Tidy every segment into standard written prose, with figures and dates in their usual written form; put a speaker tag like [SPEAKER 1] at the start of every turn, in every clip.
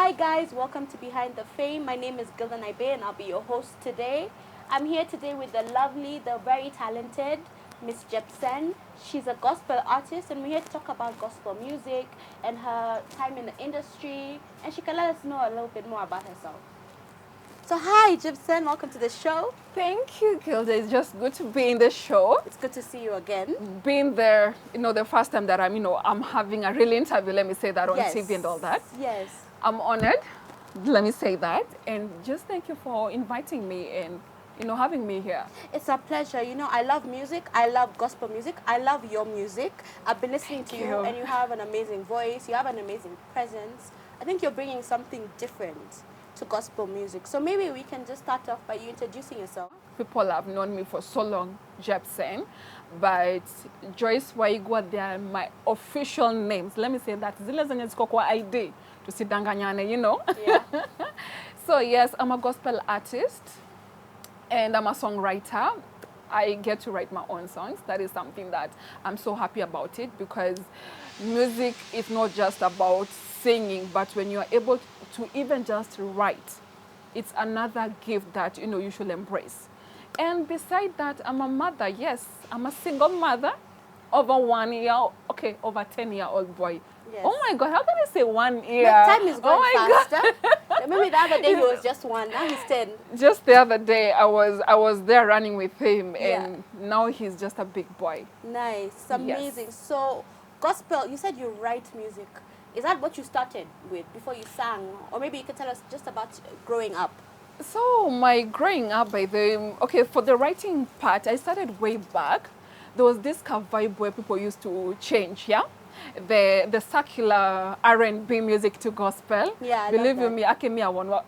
[SPEAKER 1] Hi guys, welcome to Behind the Fame. My name is Gildan Ibe and I'll be your host today. I'm here today with the lovely, the very talented Miss Jepsen. She's a gospel artist and we're here to talk about gospel music and her time in the industry, and she can let us know a little bit more about herself. So hi Jepsen, welcome to the show.
[SPEAKER 2] Thank you, Gilda. It's just good to be in the show.
[SPEAKER 1] It's good to see you again.
[SPEAKER 2] Being there, the first time that I'm having a real interview, let me say that, on
[SPEAKER 1] Yes.
[SPEAKER 2] TV and all that.
[SPEAKER 1] Yes.
[SPEAKER 2] I'm honored, let me say that. And just thank you for inviting me and, having me here.
[SPEAKER 1] It's a pleasure. I love music. I love gospel music. I love your music. I've been listening to you, and you have an amazing voice. You have an amazing presence. I think you're bringing something different to gospel music. So maybe we can just start off by you introducing yourself.
[SPEAKER 2] People have known me for so long, Jepsen, but Joyce Waigwa, they are my official names. Let me say that. Zile zenye ziko kwa ID, tusidanganyane,
[SPEAKER 1] Yeah.
[SPEAKER 2] So yes, I'm a gospel artist and I'm a songwriter. I get to write my own songs. That is something that I'm so happy about it, because music is not just about singing, but when you're able to even just write, it's another gift that, you should embrace. And beside that, I'm a mother. Yes, I'm a single mother of a over 10-year-old boy.
[SPEAKER 1] Yes.
[SPEAKER 2] Oh my God, how can I say 1 year?
[SPEAKER 1] The time is going faster.
[SPEAKER 2] God.
[SPEAKER 1] Maybe the other day he was just 1, now he's 10.
[SPEAKER 2] Just the other day, I was there running with him, and now he's just a big boy.
[SPEAKER 1] Nice, amazing.
[SPEAKER 2] Yes.
[SPEAKER 1] So, gospel, you said you write music. Is that what you started with before you sang? Or maybe you could tell us just about growing up.
[SPEAKER 2] So my growing up, for the writing part, I started way back. There was this kind of vibe where people used to change, the circular R&B music to gospel.
[SPEAKER 1] Yeah, I
[SPEAKER 2] Believe
[SPEAKER 1] love
[SPEAKER 2] you me,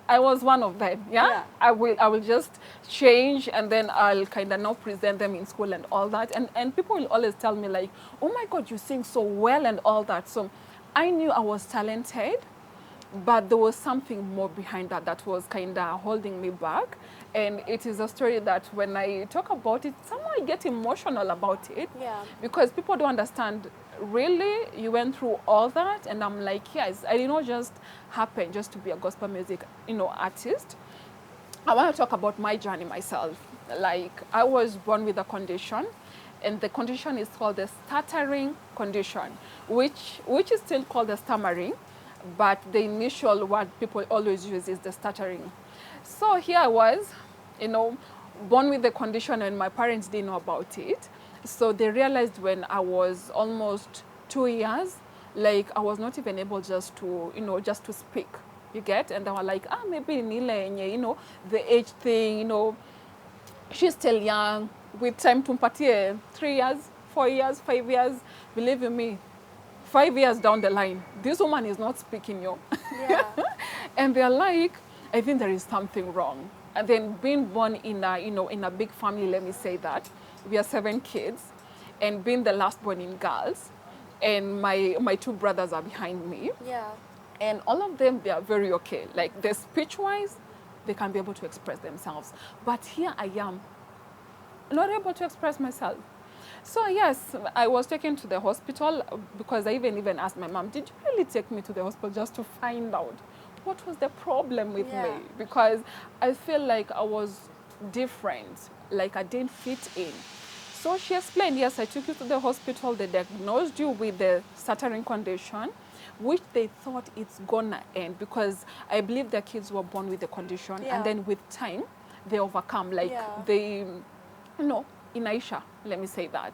[SPEAKER 2] I was one of them. Yeah? I will just change, and then I'll kind of now present them in school and all that. And people will always tell me like, oh my God, you sing so well and all that. So I knew I was talented, but there was something more behind that was kind of holding me back. And it is a story that when I talk about it, somehow I get emotional about it.
[SPEAKER 1] Yeah.
[SPEAKER 2] Because people don't understand, really, you went through all that? And I'm like, yes, I did not just happen just to be a gospel music, artist. I want to talk about my journey myself. Like, I was born with a condition, and the condition is called the stuttering condition, which is still called the stammering, but the initial word people always use is the stuttering. So here I was, born with the condition, and my parents didn't know about it. So they realized when I was almost 2 years, like I was not even able just to speak, you get? And they were like, maybe Nile, the age thing, she's still young, with time to mpatie 3 years, 4 years, 5 years. Believe you me, 5 years down the line, this woman is not speaking,
[SPEAKER 1] Yeah.
[SPEAKER 2] And they're like, I think there is something wrong. And then being born in a big family, let me say that, we are 7 kids, and being the last born in girls, and my 2 brothers are behind me.
[SPEAKER 1] Yeah.
[SPEAKER 2] And all of them, they are very okay. Like, they're speech-wise, they can be able to express themselves. But here I am, not able to express myself. So yes, I was taken to the hospital, because I even asked my mom, did you really take me to the hospital just to find out what was the problem with me? Because I feel like I was different, like I didn't fit in. So she explained, yes, I took you to the hospital, they diagnosed you with the stuttering condition, which they thought it's gonna end, because I believe the kids were born with the condition, and then with time, they overcome, like they, in Aisha, let me say that.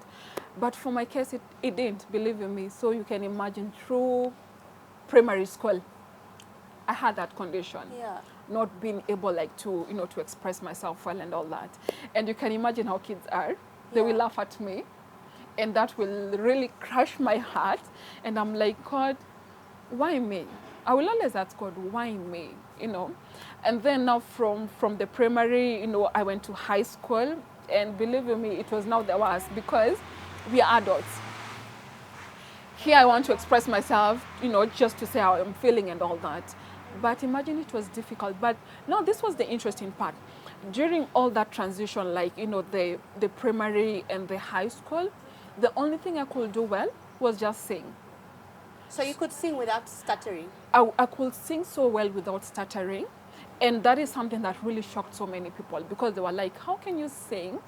[SPEAKER 2] But for my case, it didn't, believe you me. So you can imagine, through primary school, I had that condition.
[SPEAKER 1] Yeah.
[SPEAKER 2] Not being able to express myself well and all that. And you can imagine how kids are. They will laugh at me, and that will really crush my heart. And I'm like, God, why me? I will always ask God, why me? And then now from the primary, I went to high school, and believe you me, it was now the worst, because we are adults. Here I want to express myself, just to say how I'm feeling and all that. But imagine, it was difficult. But now this was the interesting part. During all that transition, like, the primary and the high school, the only thing I could do well was just sing.
[SPEAKER 1] So you could sing without stuttering?
[SPEAKER 2] I could sing so well without stuttering. And that is something that really shocked so many people because they were like, how can you sing,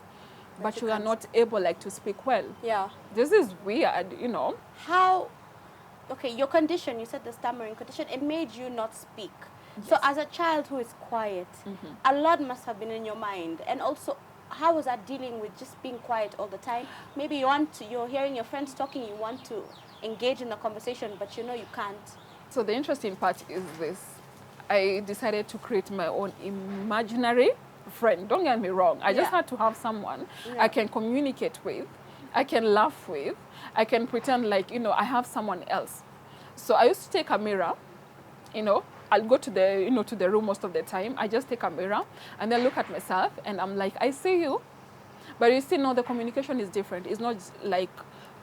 [SPEAKER 2] but you are
[SPEAKER 1] can't
[SPEAKER 2] not able like to speak well?
[SPEAKER 1] Yeah.
[SPEAKER 2] This is weird, you know.
[SPEAKER 1] How, okay, your condition, you said the stammering condition, it made you not speak. So
[SPEAKER 2] Yes.
[SPEAKER 1] as a child who is quiet, a lot must have been in your mind. And also, how was that dealing with just being quiet all the time? Maybe you're hearing your friends talking, you want to engage in a conversation, but you know you can't.
[SPEAKER 2] So the interesting part is this. I decided to create my own imaginary friend. Don't get me wrong. I just
[SPEAKER 1] Yeah.
[SPEAKER 2] had to have someone
[SPEAKER 1] Yeah.
[SPEAKER 2] I can communicate with, I can laugh with, I can pretend like, I have someone else. So I used to take a mirror, I'll go to the room most of the time. I just take a mirror and then look at myself and I'm like, I see you. But you see, no, the communication is different. It's not like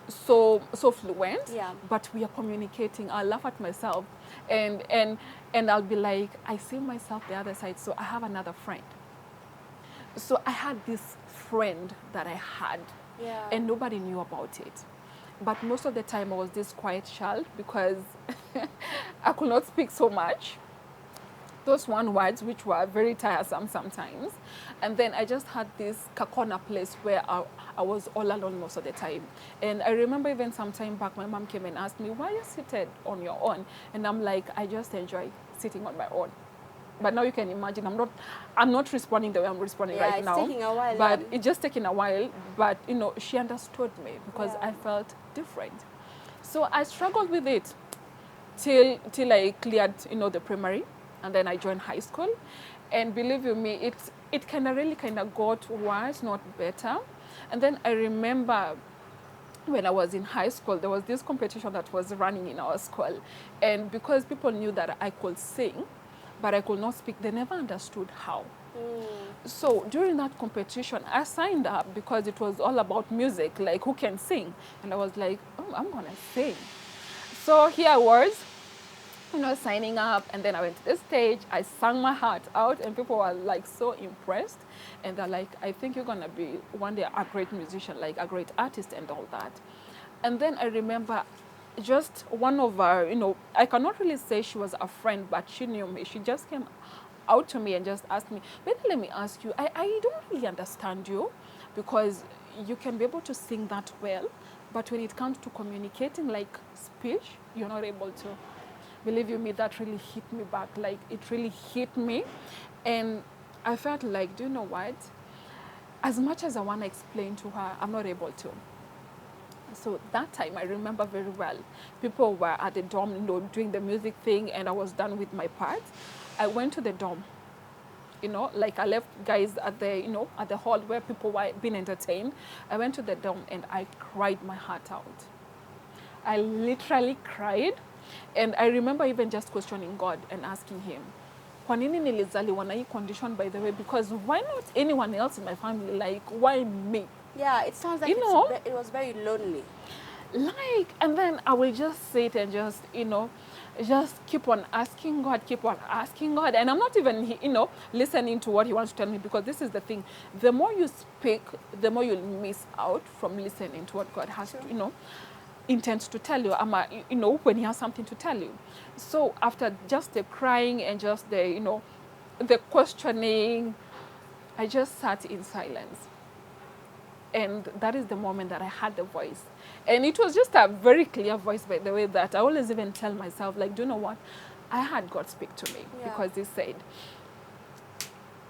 [SPEAKER 2] so fluent,
[SPEAKER 1] Yeah.
[SPEAKER 2] but we are communicating. I'll laugh at myself and I'll be like, I see myself the other side, so I have another friend. So I had this friend that I had,
[SPEAKER 1] Yeah.
[SPEAKER 2] and nobody knew about it. But most of the time I was this quiet child because I could not speak so much. Those one words which were very tiresome sometimes. And then I just had this corner place where I was all alone most of the time. And I remember even some time back, my mom came and asked me, why are you seated on your own? And I'm like, I just enjoy sitting on my own. But now you can imagine, I'm not responding the way I'm responding right now.
[SPEAKER 1] It's taking a while.
[SPEAKER 2] But it's just taking a while. But, she understood me because
[SPEAKER 1] Yeah.
[SPEAKER 2] I felt different. So I struggled with it till I cleared, the primary. And then I joined high school. And believe you me, it really got worse, not better. And then I remember when I was in high school, there was this competition that was running in our school. And because people knew that I could sing, but I could not speak, they never understood how. So during that competition, I signed up because it was all about music, like who can sing. And I was like, oh, I'm going to sing. So here I was, signing up, and then I went to the stage, I sang my heart out, and people were like so impressed, and they're like, I think you're gonna be one day a great musician, like a great artist and all that. And then I remember just one of our, I cannot really say she was a friend, but she knew me. She just came out to me and just asked me, maybe let me ask you, I don't really understand you because you can be able to sing that well, but when it comes to communicating like speech, you're not able to. Believe you me, that really hit me back. Like, it really hit me. And I felt like, do you know what? As much as I want to explain to her, I'm not able to. So that time, I remember very well. People were at the dorm, doing the music thing, and I was done with my part. I went to the dorm. Like I left guys at at the hall where people were being entertained. I went to the dorm and I cried my heart out. I literally cried. And I remember even just questioning God and asking him, kwa nini nilizaliwa na hii condition, by the way? Because why not anyone else in my family? Like, why me?
[SPEAKER 1] Yeah, it sounds like it was very lonely.
[SPEAKER 2] Like, and then I will just sit and just, just keep on asking God. And I'm not even, listening to what he wants to tell me, because this is the thing. The more you speak, the more you'll miss out from listening to what God has to, intends to tell you, when he has something to tell you. So after just the crying and just the, the questioning, I just sat in silence. And that is the moment that I had the voice. And it was just a very clear voice, by the way, that I always even tell myself, like, do you know what? I had God speak to me because he said,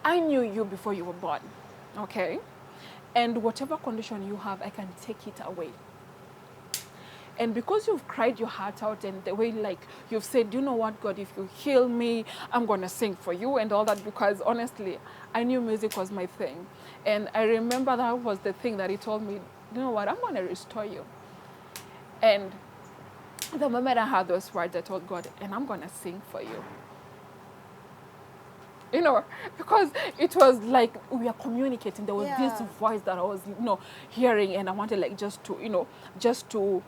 [SPEAKER 2] I knew you before you were born, okay? And whatever condition you have, I can take it away. And because you've cried your heart out and the way like you've said, you know what, God, if you heal me, I'm going to sing for you and all that, because honestly, I knew music was my thing. And I remember that was the thing that he told me, you know what, I'm going to restore you. And the moment I heard those words, I told God, and I'm going to sing for you. Because it was like we are communicating. There was this voice that I was, hearing, and I wanted like just to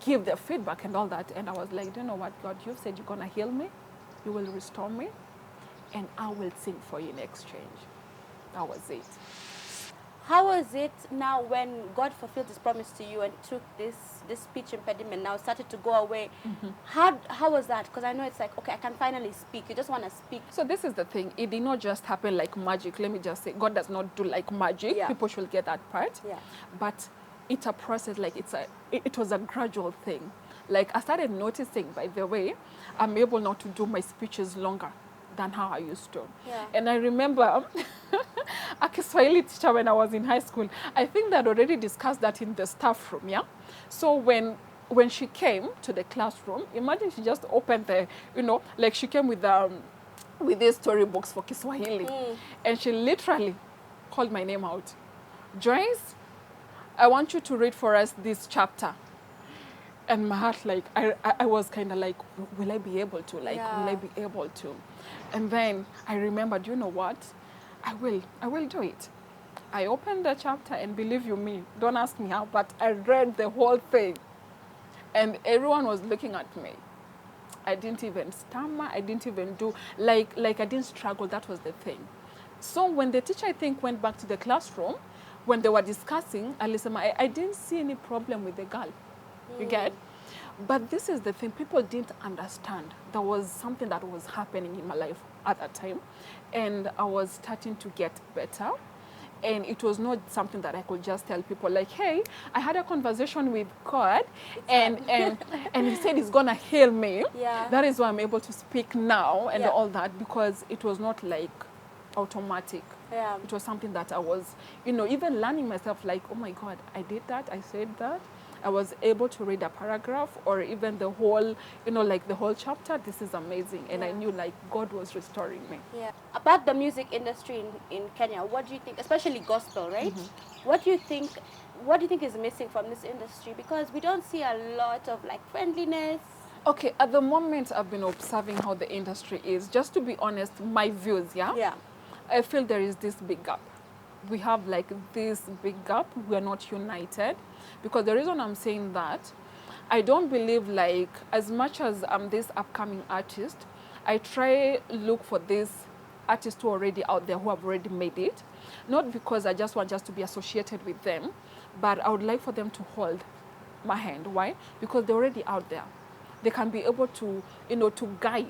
[SPEAKER 2] give the feedback and all that. And I was like, do you know what, God, you said you're going to heal me, you will restore me, and I will sing for you in exchange. That was it.
[SPEAKER 1] How was it now when God fulfilled His promise to you and took this speech impediment now started to go away? How was that? Because I know it's like, okay, I can finally speak. You just want to speak.
[SPEAKER 2] So this is the thing. It did not just happen like magic. Let me just say, God does not do like magic.
[SPEAKER 1] Yeah.
[SPEAKER 2] People should get that part.
[SPEAKER 1] Yeah.
[SPEAKER 2] But it's a process. Like it was a gradual thing. Like I started noticing, by the way, I'm able not to do my speeches longer than how I used to.
[SPEAKER 1] Yeah.
[SPEAKER 2] And I remember a Kiswahili teacher when I was in high school, I think they'd already discussed that in the staff room, yeah? So when she came to the classroom, imagine she just opened the, like she came with these storybooks for Kiswahili. And she literally called my name out. Joyce, I want you to read for us this chapter. And my heart, like, I was kind of like, will I be able to? Like,
[SPEAKER 1] Yeah.
[SPEAKER 2] will I be able to? And then I remembered, you know what? I will do it. I opened the chapter, and believe you me, don't ask me how, but I read the whole thing. And everyone was looking at me. I didn't even stammer. I didn't even do, like I didn't struggle. That was the thing. So when the teacher, I think, went back to the classroom, when they were discussing, I didn't see any problem with the girl. You get? But this is the thing, people didn't understand. There was something that was happening in my life at that time, and I was starting to get better. And it was not something that I could just tell people like, hey, I had a conversation with God and he said he's gonna heal me.
[SPEAKER 1] Yeah.
[SPEAKER 2] That is why I'm able to speak now and
[SPEAKER 1] Yeah.
[SPEAKER 2] all that, because it was not like automatic.
[SPEAKER 1] Yeah.
[SPEAKER 2] It was something that I was, even learning myself, like, oh my God, I did that, I said that. I was able to read a paragraph or even the whole, like the whole chapter. This is amazing. And I
[SPEAKER 1] Yeah.
[SPEAKER 2] knew like God was restoring me.
[SPEAKER 1] Yeah. About the music industry in Kenya, what do you think, especially gospel, right? What do you think is missing from this industry? Because we don't see a lot of like friendliness.
[SPEAKER 2] Okay, at the moment I've been observing how the industry is. Just to be honest, my views,
[SPEAKER 1] Yeah.
[SPEAKER 2] I feel there is this big gap. We have like this big gap. We are not united. Because the reason I'm saying that, I don't believe like, as much as I'm this upcoming artist, I try look for these artists who are already out there, who have already made it. Not because I just want to be associated with them, but I would like for them to hold my hand. Why? Because they're already out there. They can be able to, to guide,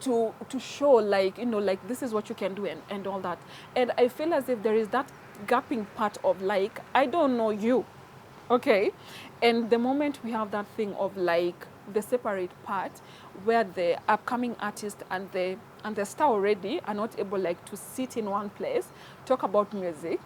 [SPEAKER 2] to show like, like this is what you can do and all that. And I feel as if there is that gapping part of like, I don't know you, okay? And the moment we have that thing of like the separate part where the upcoming artist and the star already are not able like to sit in one place, talk about music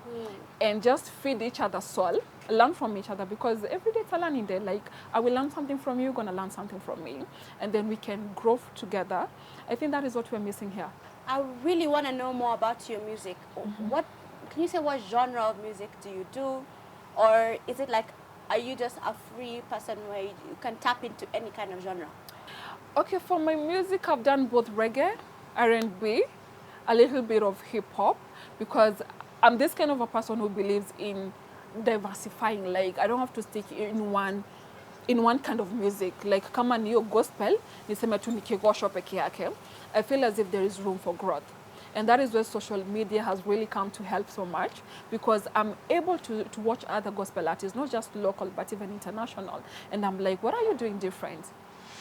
[SPEAKER 2] and just feed each other's soul, learn from each other, because every day it's a learning day. Like I will learn something from you, you're gonna learn something from me, and then we can grow together. I think that is what we're missing here.
[SPEAKER 1] I really want to know more about your music. What can you say? What genre of music do you do, or is it like, are you just a free person where you can tap into any kind of genre?
[SPEAKER 2] Okay, for my music, I've done both reggae, R&B, a little bit of hip hop, because I'm this kind of a person who believes in diversifying. Like I don't have to stick in one kind of music. Like kama niyo gospel, niseme tu nikigosho peke yake. I feel as if there is room for growth. And that is where social media has really come to help so much, because I'm able to watch other gospel artists, not just local, but even international. And I'm like, what are you doing different?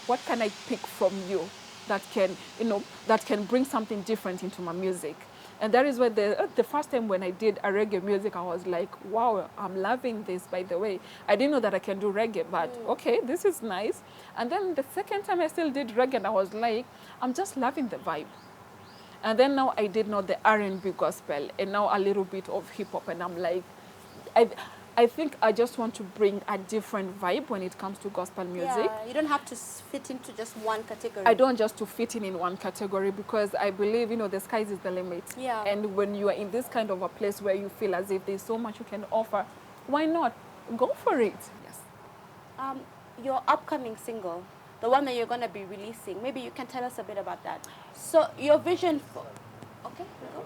[SPEAKER 2] What can I pick from you that can bring something different into my music? And that is where the first time when I did a reggae music, I was like, wow, I'm loving this, by the way. I didn't know that I can do reggae, but okay, this is nice. And then the second time I still did reggae, and I was like, I'm just loving the vibe. And then now I did not the R&B gospel, and now a little bit of hip hop, and I'm like, I think I just want to bring a different vibe when it comes to gospel music.
[SPEAKER 1] Yeah, you don't have to fit into just one category.
[SPEAKER 2] I don't just to fit in one category, because I believe, the sky is the limit.
[SPEAKER 1] Yeah.
[SPEAKER 2] And when you are in this kind of a place where you feel as if there's so much you can offer, why not? Go for it. Yes.
[SPEAKER 1] Your upcoming single, the one that you're going to be releasing, maybe you can tell us a bit about that. So your vision for... Okay, we go.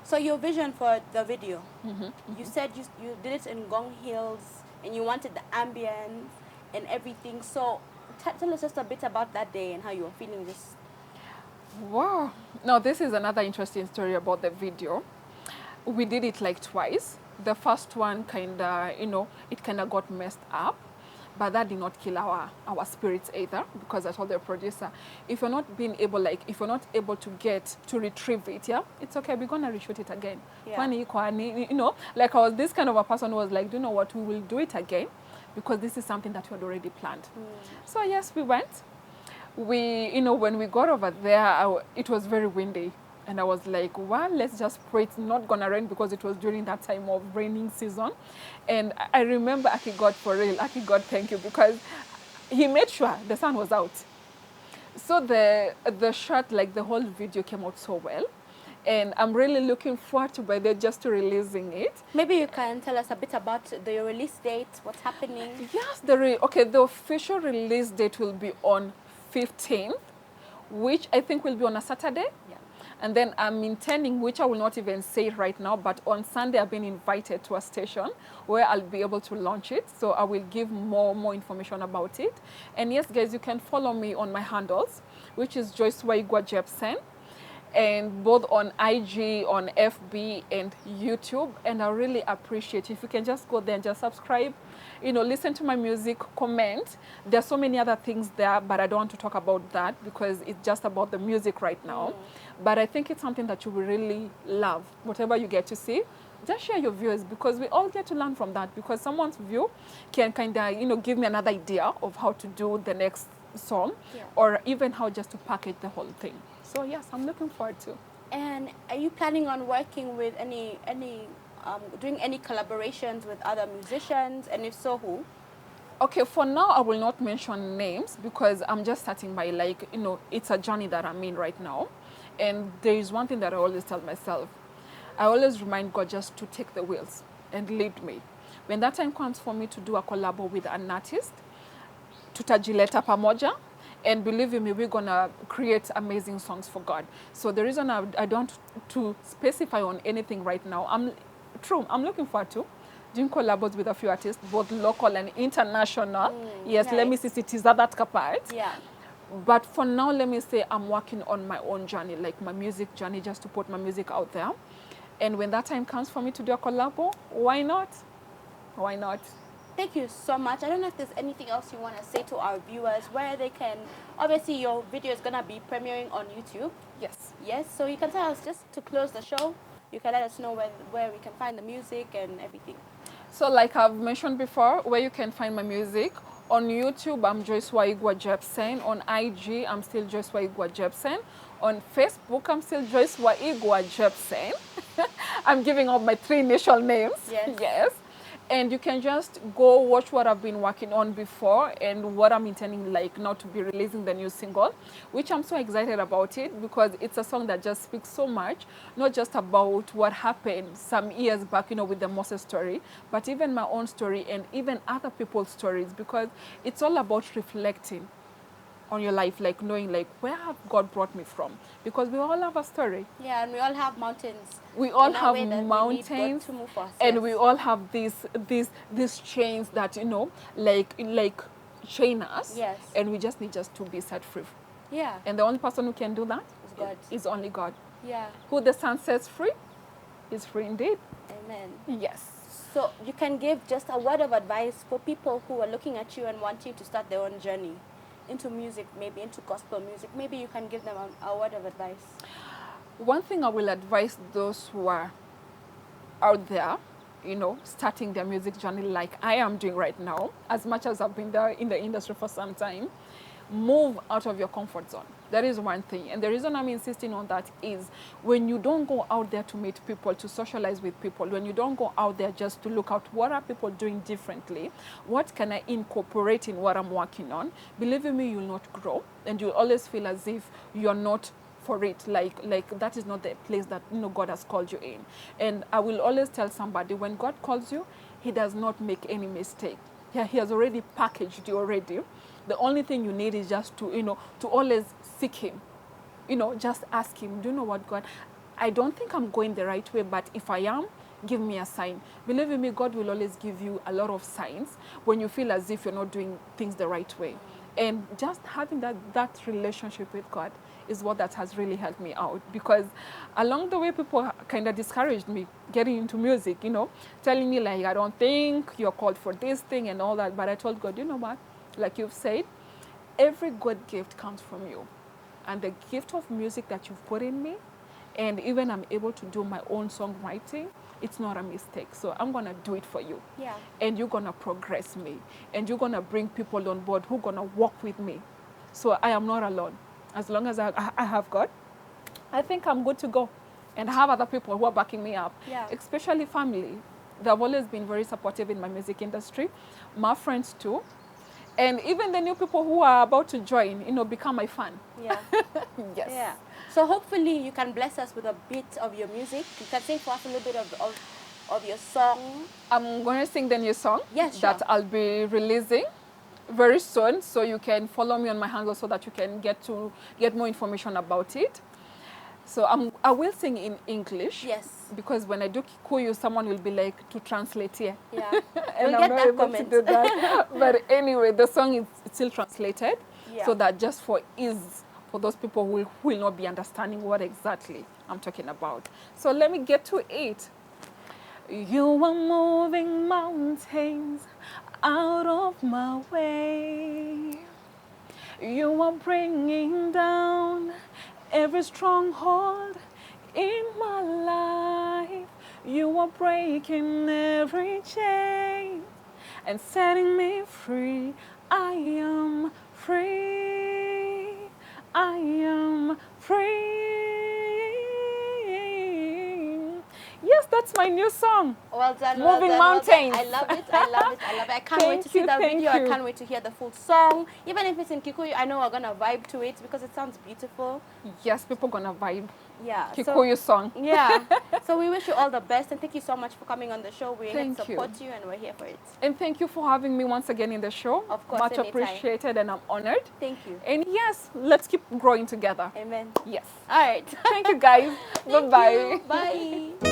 [SPEAKER 1] So your vision for the video, you said you did it in Gong Hills and you wanted the ambience and everything. So tell us just a bit about that day and how you were feeling this.
[SPEAKER 2] Wow. Now, this is another interesting story about the video. we did it like twice. The first one it kind of got messed up, but that did not kill our spirits either, because I told the producer, if you're not able to get to retrieve it, yeah, it's okay, we're gonna reshoot it again.
[SPEAKER 1] Yeah.
[SPEAKER 2] Like I was this kind of a person who was like, do you know what, we will do it again, because this is something that we had already planned. So yes, we went. When we got over there, it was very windy. And I was like, well, let's just pray it's not going to rain, because it was during that time of raining season. And I remember Aki God, for real. Aki God, thank you, because he made sure the sun was out. So the shot, like the whole video came out so well. And I'm really looking forward to by then just to releasing it.
[SPEAKER 1] Maybe you can tell us a bit about the release date, what's happening.
[SPEAKER 2] Yes, the official release date will be on 15th, which I think will be on a Saturday.
[SPEAKER 1] Yeah.
[SPEAKER 2] And then I'm intending, which I will not even say right now, but on Sunday I've been invited to a station where I'll be able to launch it. So I will give more information about it. And yes, guys, you can follow me on my handles, which is Joyce Waigwa Jepsen, and both on IG, on FB, and YouTube. And I really appreciate if you can just go there and just subscribe, listen to my music, comment. There's so many other things there, but I don't want to talk about that because it's just about the music right now. But I think it's something that you will really love. Whatever you get to see, just share your views, because we all get to learn from that, because someone's view can kind of, give me another idea of how to do the next song, or even how just to package the whole thing. So yes, I'm looking forward to.
[SPEAKER 1] And are you planning on working with doing any collaborations with other musicians, and if so, who?
[SPEAKER 2] Okay, for now I will not mention names, because I'm just starting my it's a journey that I'm in right now. And there is one thing that I always tell myself. I always remind God just to take the wheels and lead me. When that time comes for me to do a collab with an artist, tutajileta pamoja, and believe me, we're gonna create amazing songs for God. So the reason I don't to specify on anything right now, I'm looking forward to doing collabs with a few artists, both local and international. Yes,
[SPEAKER 1] nice.
[SPEAKER 2] Let me sisitiza that part.
[SPEAKER 1] Yeah.
[SPEAKER 2] But for now, let me say I'm working on my own journey, like my music journey, just to put my music out there. And when that time comes for me to do a collab, why not? Why not?
[SPEAKER 1] Thank you so much. I don't know if there's anything else you want to say to our viewers, where they can, obviously your video is going to be premiering on YouTube.
[SPEAKER 2] Yes.
[SPEAKER 1] Yes, so you can tell us, just to close the show, you can let us know where we can find the music and everything.
[SPEAKER 2] So like I've mentioned before, where you can find my music, on YouTube, I'm Joyce Waigwa Jepsen. On IG, I'm still Joyce Waigwa Jepsen. On Facebook, I'm still Joyce Waigwa Jepsen. I'm giving out my 3 initial names. Yes. And you can just go watch what I've been working on before and what I'm intending now to be releasing the new single, which I'm so excited about it, because it's a song that just speaks so much, not just about what happened some years back, with the Moses story, but even my own story and even other people's stories, because it's all about reflecting on your life, knowing where have God brought me from, because we all have a story.
[SPEAKER 1] Yeah, and we all have mountains.
[SPEAKER 2] We all have mountains,
[SPEAKER 1] to move us,
[SPEAKER 2] and we all have these chains that chain us.
[SPEAKER 1] Yes.
[SPEAKER 2] And we just need to be set free.
[SPEAKER 1] Yeah.
[SPEAKER 2] And the only person who can do that
[SPEAKER 1] is God.
[SPEAKER 2] Is only God.
[SPEAKER 1] Yeah.
[SPEAKER 2] Who the Son sets free is free indeed.
[SPEAKER 1] Amen.
[SPEAKER 2] Yes.
[SPEAKER 1] So you can give just a word of advice for people who are looking at you and wanting to start their own journey into music, maybe into gospel music. Maybe you can give them a word of advice.
[SPEAKER 2] One thing I will advise those who are out there, starting their music journey like I am doing right now, as much as I've been there in the industry for some time, move out of your comfort zone. That is one thing. And the reason I'm insisting on that is when you don't go out there to meet people, to socialize with people, when you don't go out there just to look at what are people doing differently, what can I incorporate in what I'm working on, believe me, you'll not grow. And you'll always feel as if you're not for it, like that is not the place that God has called you in. And I will always tell somebody, when God calls you, he does not make any mistake. Yeah, he has already packaged you already. The only thing you need is just to to always seek him. Just ask him, do you know what, God, I don't think I'm going the right way, but if I am, give me a sign. Believe me, God will always give you a lot of signs when you feel as if you're not doing things the right way. And just having that relationship with God is what that has really helped me out, because along the way people kind of discouraged me getting into music, you know, telling me like, I don't think you're called for this thing and all that. But I told God, you know what, like you've said, every good gift comes from you, and the gift of music that you've put in me, and even I'm able to do my own songwriting, it's not a mistake. So I'm going to do it for you.
[SPEAKER 1] Yeah.
[SPEAKER 2] And you're going to progress me. And you're going to bring people on board who are going to walk with me. So I am not alone. As long as I have God, I think I'm good to go. And I have other people who are backing me up,
[SPEAKER 1] Yeah.
[SPEAKER 2] especially family. They've always been very supportive in my music industry. My friends too. And even the new people who are about to join, you know, become my fan.
[SPEAKER 1] Yeah.
[SPEAKER 2] Yes.
[SPEAKER 1] Yeah. So hopefully you can bless us with a bit of your music. You can sing for us a little bit of your song.
[SPEAKER 2] I'm going to sing the new song
[SPEAKER 1] Yes,
[SPEAKER 2] that
[SPEAKER 1] sure.
[SPEAKER 2] I'll be releasing very soon. So you can follow me on my handle so that you can get more information about it. So I will sing in English.
[SPEAKER 1] Yes.
[SPEAKER 2] Because when I do Kikuyu, someone will be like, to translate here.
[SPEAKER 1] Yeah.
[SPEAKER 2] And
[SPEAKER 1] We'll
[SPEAKER 2] I'm
[SPEAKER 1] get
[SPEAKER 2] not
[SPEAKER 1] that
[SPEAKER 2] able
[SPEAKER 1] comment.
[SPEAKER 2] to do that. But anyway, the song is still translated.
[SPEAKER 1] Yeah.
[SPEAKER 2] So that just for ease, for those people who will not be understanding what exactly I'm talking about. So let me get to it. You are moving mountains out of my way. You are bringing down every stronghold in my life. You are breaking every chain and setting me free. I am free. I am free. Yes, that's my new song.
[SPEAKER 1] Well done,
[SPEAKER 2] Moving
[SPEAKER 1] well done.
[SPEAKER 2] Mountains.
[SPEAKER 1] I love it, I love it, I love it. I can't wait to see the
[SPEAKER 2] Thank
[SPEAKER 1] video.
[SPEAKER 2] you.
[SPEAKER 1] I can't wait to hear the full song. Even if it's in Kikuyu, I know we're going to vibe to it because it sounds beautiful.
[SPEAKER 2] Yes, people gonna vibe.
[SPEAKER 1] Yeah.
[SPEAKER 2] Kikuyu song.
[SPEAKER 1] Yeah. So we wish you all the best and thank you so much for coming on the show. We're here to
[SPEAKER 2] Thank you.
[SPEAKER 1] support you and we're here for it.
[SPEAKER 2] And thank you for having me once again in the show.
[SPEAKER 1] Of course,
[SPEAKER 2] Much
[SPEAKER 1] anytime.
[SPEAKER 2] appreciated, and I'm honored.
[SPEAKER 1] Thank you.
[SPEAKER 2] And yes, let's keep growing together.
[SPEAKER 1] Amen.
[SPEAKER 2] Yes.
[SPEAKER 1] All right.
[SPEAKER 2] Thank you, guys.
[SPEAKER 1] Thank
[SPEAKER 2] Bye-bye.
[SPEAKER 1] you. Bye.